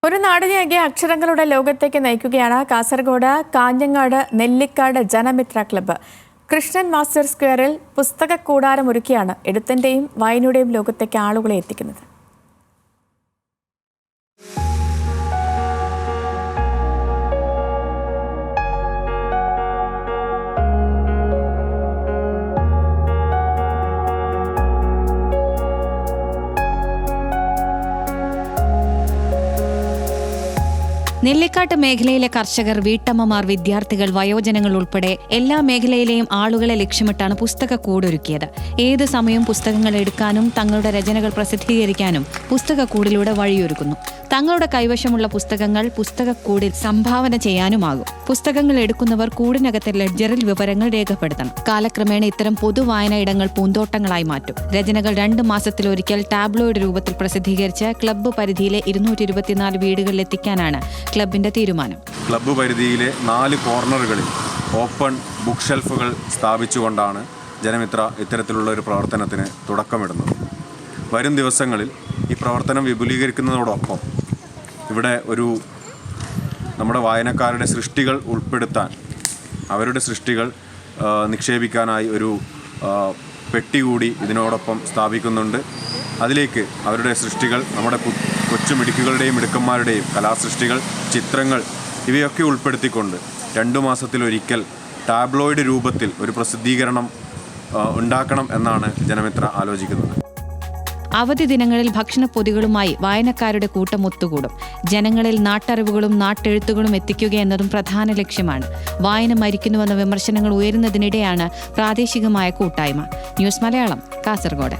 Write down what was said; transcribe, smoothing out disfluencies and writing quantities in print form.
ഒരു നാടിനെയാകെ അക്ഷരങ്ങളുടെ ലോകത്തേക്ക് നയിക്കുകയാണ് കാസർഗോഡ് കാഞ്ഞങ്ങാട് നെല്ലിക്കാട് ജനമിത്ര ക്ലബ്ബ്. കൃഷ്ണൻ മാസ്റ്റർ സ്ക്വയറിൽ പുസ്തക കൂടാരം ഒരുക്കിയാണ് എഴുത്തിന്റെയും വായനയുടെയും ലോകത്തേക്ക് ആളുകളെ എത്തിക്കുന്നത്. നെല്ലിക്കാട്ട് മേഖലയിലെ കർഷകർ, വീട്ടമ്മമാർ, വിദ്യാർത്ഥികൾ, വയോജനങ്ങൾ ഉൾപ്പെടെ എല്ലാ മേഖലയിലെയും ആളുകളെ ലക്ഷ്യമിട്ടാണ് പുസ്തക കൂടൊരുക്കിയത്. ഏത് സമയവും പുസ്തകങ്ങൾ എടുക്കാനും തങ്ങളുടെ രചനകൾ പ്രസിദ്ധീകരിക്കാനും പുസ്തകക്കൂടിലൂടെ വഴിയൊരുക്കുന്നു. തങ്ങളുടെ കൈവശമുള്ള പുസ്തകങ്ങൾ പുസ്തകക്കൂടിൽ സംഭാവന ചെയ്യാനുമാകും. പുസ്തകങ്ങൾ എടുക്കുന്നവർ കൂടിനകത്തെ ലെഡ്ജറിൽ വിവരങ്ങൾ രേഖപ്പെടുത്തണം. കാലക്രമേണ ഇത്തരം പൊതുവായന ഇടങ്ങൾ പൂന്തോട്ടങ്ങളായി മാറ്റും. രചനകൾ 2 മാസത്തിലൊരിക്കൽ ടാബ്ലോയിഡ് രൂപത്തിൽ പ്രസിദ്ധീകരിച്ച് ക്ലബ്ബ് പരിധിയിലെ 224 വീടുകളിൽ എത്തിക്കാനാണ് ക്ലബിന്റെ തീരുമാനം. ക്ലബ്ബ് പരിധിയിലെ 4 കോർണറുകളിൽ ഓപ്പൺ ബുക്ക് ഷെൽഫുകൾ സ്ഥാപിച്ചുകൊണ്ടാണ് ജനമിത്ര ഇത്തരത്തിലുള്ള ഒരു പ്രവർത്തനത്തിന് തുടക്കമിടുന്നത്. വരും ദിവസങ്ങളിൽ ഈ പ്രവർത്തനം വിപുലീകരിക്കുന്നതോടൊപ്പം ഇവിടെ നമ്മുടെ വായനക്കാരുടെ സൃഷ്ടികൾ ഉൾപ്പെടുത്താൻ, അവരുടെ സൃഷ്ടികൾ നിക്ഷേപിക്കാനായി ഒരു പെട്ടി കൂടി ഇതിനോടൊപ്പം സ്ഥാപിക്കുന്നുണ്ട്. അതിലേക്ക് അവരുടെ സൃഷ്ടികൾ, നമ്മുടെ കൊച്ചുമിടുക്കുകളുടെയും മിടുക്കന്മാരുടെയും കലാസൃഷ്ടികൾ, ചിത്രങ്ങൾ ഇവയൊക്കെ ഉൾപ്പെടുത്തിക്കൊണ്ട് 2 മാസത്തിലൊരിക്കൽ ടാബ്ലോയിഡ് രൂപത്തിൽ ഒരു പ്രസിദ്ധീകരണം ഉണ്ടാക്കണം എന്നാണ് ജനമിത്ര ആലോചിക്കുന്നത്. അവധി ദിനങ്ങളിൽ ഭക്ഷണപ്പൊതികളുമായി വായനക്കാരുടെ കൂട്ടം ഒത്തുകൂടും. ജനങ്ങളിൽ നാട്ടറിവുകളും നാട്ടെഴുത്തുകളും എത്തിക്കുക എന്നതും പ്രധാന ലക്ഷ്യമാണ്. വായന മരിക്കുന്നുവെന്ന വിമർശനങ്ങൾ ഉയരുന്നതിനിടെയാണ് പ്രാദേശികമായ കൂട്ടായ്മ. ന്യൂസ് മലയാളം, കാസർഗോഡ്.